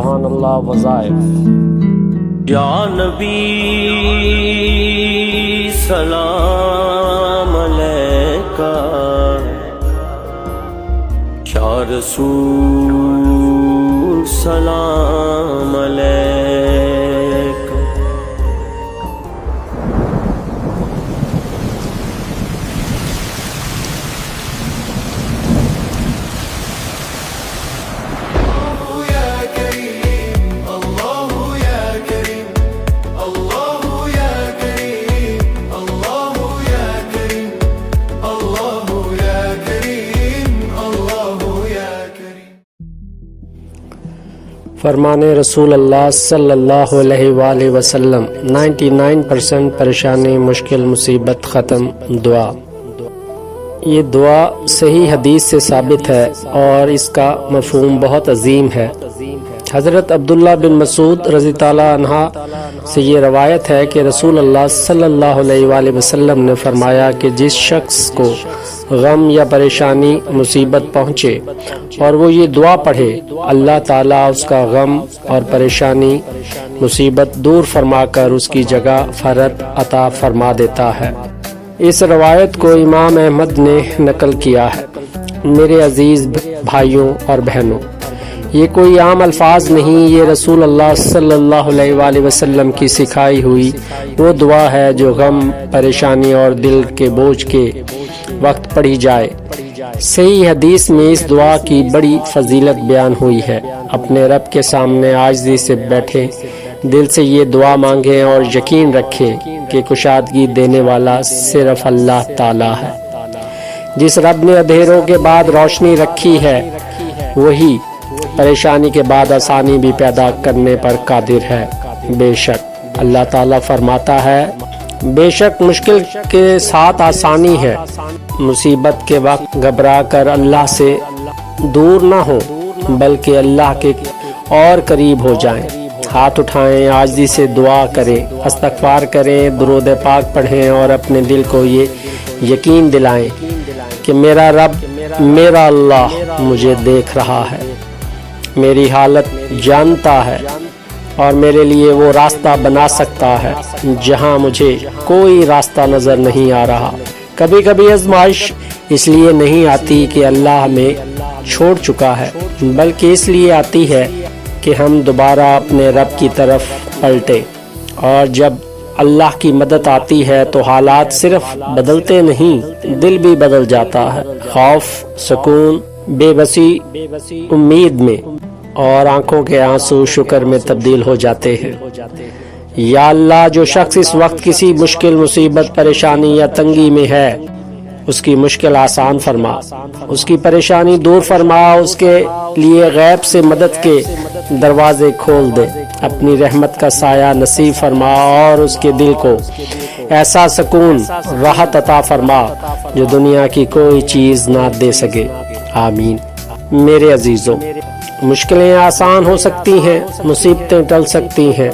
سبحان اللہ وظائف۔ یا نبی سلام علیکہ، یا رسول سلام علیکہ۔ فرمان رسول اللہ صلی اللہ علیہ وآلہ وسلم، 99% پریشانی مشکل مصیبت ختم دعا۔ یہ دعا صحیح حدیث سے ثابت ہے اور اس کا مفہوم بہت عظیم ہے۔ حضرت عبداللہ بن مسعود رضی اللہ عنہ سے یہ روایت ہے کہ رسول اللہ صلی اللہ علیہ وآلہ وسلم نے فرمایا کہ جس شخص کو غم یا پریشانی مصیبت پہنچے اور وہ یہ دعا پڑھے، اللہ تعالیٰ اس کا غم اور پریشانی مصیبت دور فرما کر اس کی جگہ فرج عطا فرما دیتا ہے۔ اس روایت کو امام احمد نے نقل کیا ہے۔ میرے عزیز بھائیوں اور بہنوں، یہ کوئی عام الفاظ نہیں، یہ رسول اللہ صلی اللہ علیہ وآلہ وسلم کی سکھائی ہوئی وہ دعا ہے جو غم، پریشانی اور دل کے بوجھ کے وقت پڑھی جائے۔ صحیح حدیث میں اس دعا کی بڑی فضیلت بیان ہوئی ہے۔ اپنے رب کے سامنے عاجزی سے بیٹھے دل سے یہ دعا مانگیں اور یقین رکھیں کہ کشادگی دینے والا صرف اللہ تعالی ہے۔ جس رب نے اندھیروں کے بعد روشنی رکھی ہے، وہی پریشانی کے بعد آسانی بھی پیدا کرنے پر قادر ہے۔ بے شک اللہ تعالیٰ فرماتا ہے، بے شک مشکل کے ساتھ آسانی ہے۔ مصیبت کے وقت گھبرا کر اللہ سے دور نہ ہو بلکہ اللہ کے اور قریب ہو جائیں۔ ہاتھ اٹھائیں، عاجزی سے دعا کریں، استغفار کریں، درود پاک پڑھیں اور اپنے دل کو یہ یقین دلائیں کہ میرا رب، میرا اللہ مجھے دیکھ رہا ہے، میری حالت جانتا ہے اور میرے لیے وہ راستہ بنا سکتا ہے جہاں مجھے کوئی راستہ نظر نہیں آ رہا۔ کبھی کبھی آزمائش اس لیے نہیں آتی کہ اللہ ہمیں چھوڑ چکا ہے، بلکہ اس لیے آتی ہے کہ ہم دوبارہ اپنے رب کی طرف پلٹیں، اور جب اللہ کی مدد آتی ہے تو حالات صرف بدلتے نہیں، دل بھی بدل جاتا ہے۔ خوف، سکون، بے بسی امید میں، اور آنکھوں کے آنسو شکر میں تبدیل ہو جاتے ہیں۔ یا اللہ، جو شخص اس وقت کسی مشکل، مصیبت، پریشانی یا تنگی میں ہے، اس کی مشکل آسان فرما، اس کی پریشانی دور فرما، اس کے لیے غیب سے مدد کے دروازے کھول دے، اپنی رحمت کا سایہ نصیب فرما اور اس کے دل کو ایسا سکون، راحت عطا فرما جو دنیا کی کوئی چیز نہ دے سکے۔ آمین۔ میرے عزیزوں، مشکلیں آسان ہو سکتی ہیں، مصیبتیں ٹل سکتی ہیں،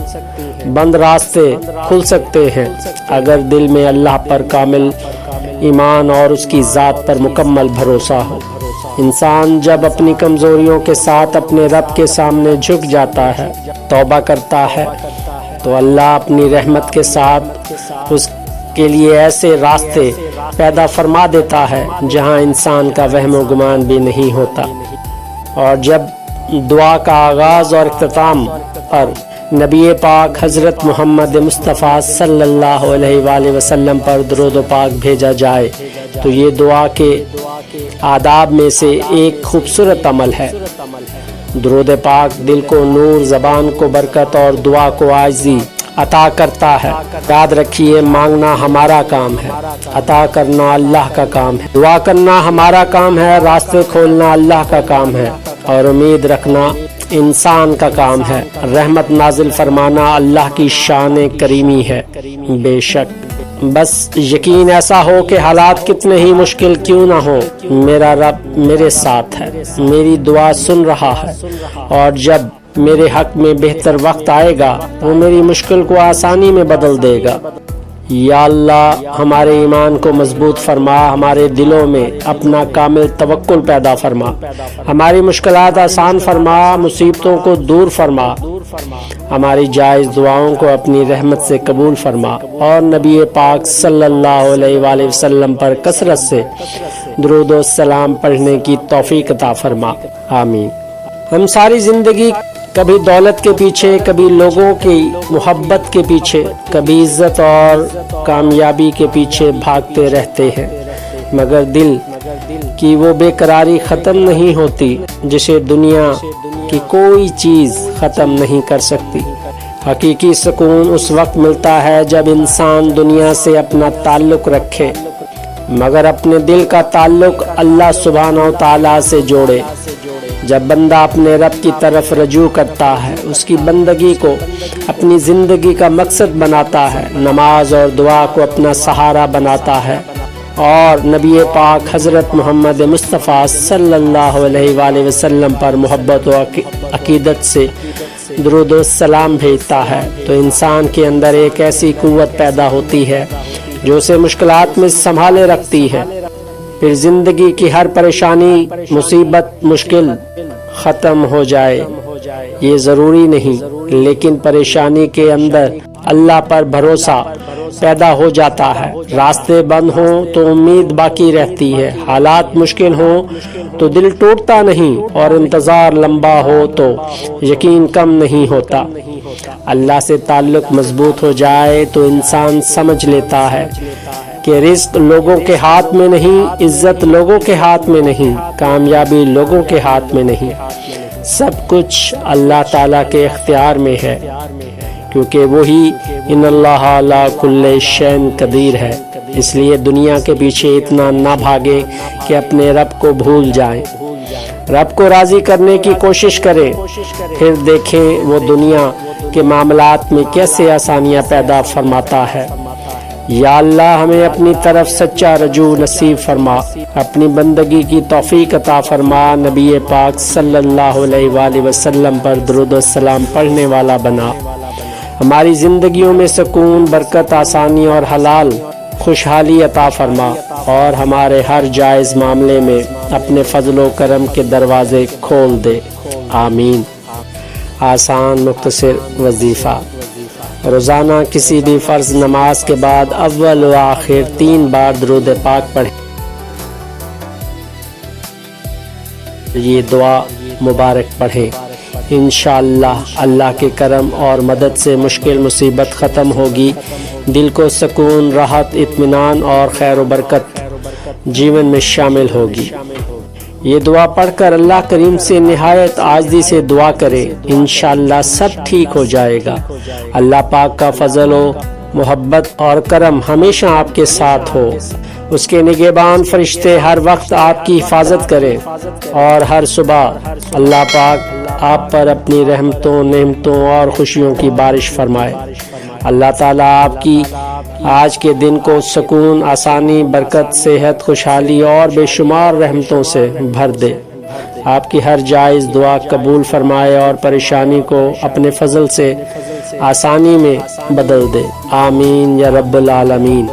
بند راستے کھل سکتے ہیں اگر دل میں اللہ پر کامل ایمان اور اس کی ذات پر مکمل بھروسہ ہو۔ انسان جب اپنی کمزوریوں کے ساتھ اپنے رب کے سامنے جھک جاتا ہے، توبہ کرتا ہے، تو اللہ اپنی رحمت کے ساتھ اس کے لیے ایسے راستے پیدا فرما دیتا ہے جہاں انسان کا وہم و گمان بھی نہیں ہوتا۔ اور جب دعا کا آغاز اور اختتام پر نبی پاک حضرت محمد مصطفیٰ صلی اللہ علیہ وآلہ وسلم پر درود و پاک بھیجا جائے تو یہ دعا کے آداب میں سے ایک خوبصورت عمل ہے۔ درود پاک دل کو نور، زبان کو برکت اور دعا کو عاجزی عطا کرتا ہے۔ یاد رکھیے، مانگنا ہمارا کام ہے، عطا کرنا اللہ کا کام ہے، دعا کرنا ہمارا کام ہے، راستے کھولنا اللہ کا کام ہے اور امید رکھنا انسان کا کام ہے۔ رحمت نازل فرمانا اللہ کی شان کریمی ہے۔ بے شک بس یقین ایسا ہو کہ حالات کتنے ہی مشکل کیوں نہ ہو، میرا رب میرے ساتھ ہے، میری دعا سن رہا ہے، اور جب میرے حق میں بہتر وقت آئے گا وہ میری مشکل کو آسانی میں بدل دے گا۔ یا اللہ ہمارے ایمان کو مضبوط فرما، ہمارے دلوں میں اپنا کامل توکل پیدا فرما، ہماری مشکلات آسان فرما، مصیبتوں کو دور فرما، ہماری جائز دعاؤں کو اپنی رحمت سے قبول فرما، اور نبی پاک صلی اللہ علیہ وآلہ وسلم پر کثرت سے درود و سلام پڑھنے کی توفیق عطا فرما، آمین۔ ہم ساری زندگی کبھی دولت کے پیچھے، کبھی لوگوں کی محبت کے پیچھے، کبھی عزت اور کامیابی کے پیچھے بھاگتے رہتے ہیں، مگر دل کی وہ بے قراری ختم نہیں ہوتی جسے دنیا کی کوئی چیز ختم نہیں کر سکتی۔ حقیقی سکون اس وقت ملتا ہے جب انسان دنیا سے اپنا تعلق رکھے مگر اپنے دل کا تعلق اللہ سبحانہ و تعالیٰ سے جوڑے۔ جب بندہ اپنے رب کی طرف رجوع کرتا ہے، اس کی بندگی کو اپنی زندگی کا مقصد بناتا ہے، نماز اور دعا کو اپنا سہارا بناتا ہے، اور نبی پاک حضرت محمد مصطفیٰ صلی اللہ علیہ وآلہ وسلم پر محبت و عقیدت سے درود و سلام بھیجتا ہے، تو انسان کے اندر ایک ایسی قوت پیدا ہوتی ہے جو اسے مشکلات میں سنبھالے رکھتی ہے۔ پھر زندگی کی ہر پریشانی، مصیبت، مشکل ختم ہو جائے یہ ضروری نہیں، لیکن پریشانی کے اندر اللہ پر بھروسہ پیدا ہو جاتا ہے۔ راستے بند ہوں تو امید باقی رہتی ہے، حالات مشکل ہوں تو دل ٹوٹتا نہیں، اور انتظار لمبا ہو تو یقین کم نہیں ہوتا۔ اللہ سے تعلق مضبوط ہو جائے تو انسان سمجھ لیتا ہے کہ رزق لوگوں کے ہاتھ میں نہیں، عزت لوگوں کے ہاتھ میں نہیں، کامیابی لوگوں کے ہاتھ میں نہیں، سب کچھ اللہ تعالیٰ کے اختیار میں ہے، کیونکہ وہی ان اللہ علی کل شیء قدیر ہے۔ اس لیے دنیا کے پیچھے اتنا نہ بھاگے کہ اپنے رب کو بھول جائیں، رب کو راضی کرنے کی کوشش کریں، پھر دیکھیں وہ دنیا کے معاملات میں کیسے آسانیاں پیدا فرماتا ہے۔ یا اللہ ہمیں اپنی طرف سچا رجوع نصیب فرما، اپنی بندگی کی توفیق عطا فرما، نبی پاک صلی اللہ علیہ وآلہ وسلم پر درود و سلام پڑھنے والا بنا، ہماری زندگیوں میں سکون، برکت، آسانی اور حلال خوشحالی عطا فرما، اور ہمارے ہر جائز معاملے میں اپنے فضل و کرم کے دروازے کھول دے، آمین۔ آسان مختصر وظیفہ: روزانہ کسی بھی فرض نماز کے بعد اول و آخر 3 بار درود پاک پڑھیں۔ یہ دعا مبارک پڑھیں، انشاءاللہ اللہ کے کرم اور مدد سے مشکل مصیبت ختم ہوگی، دل کو سکون، راحت، اطمینان اور خیر و برکت جیون میں شامل ہوگی۔ یہ دعا پڑھ کر اللہ کریم سے نہایت عاجزی سے دعا کرے، انشاءاللہ سب ٹھیک ہو جائے گا۔ اللہ پاک کا فضل و محبت اور کرم ہمیشہ آپ کے ساتھ ہو، اس کے نگہبان فرشتے ہر وقت آپ کی حفاظت کریں، اور ہر صبح اللہ پاک آپ پر اپنی رحمتوں، نعمتوں اور خوشیوں کی بارش فرمائے۔ اللہ تعالیٰ آپ کی آج کے دن کو سکون، آسانی، برکت، صحت، خوشحالی اور بے شمار رحمتوں سے بھر دے، آپ کی ہر جائز دعا قبول فرمائے اور پریشانی کو اپنے فضل سے آسانی میں بدل دے، آمین یا رب العالمین۔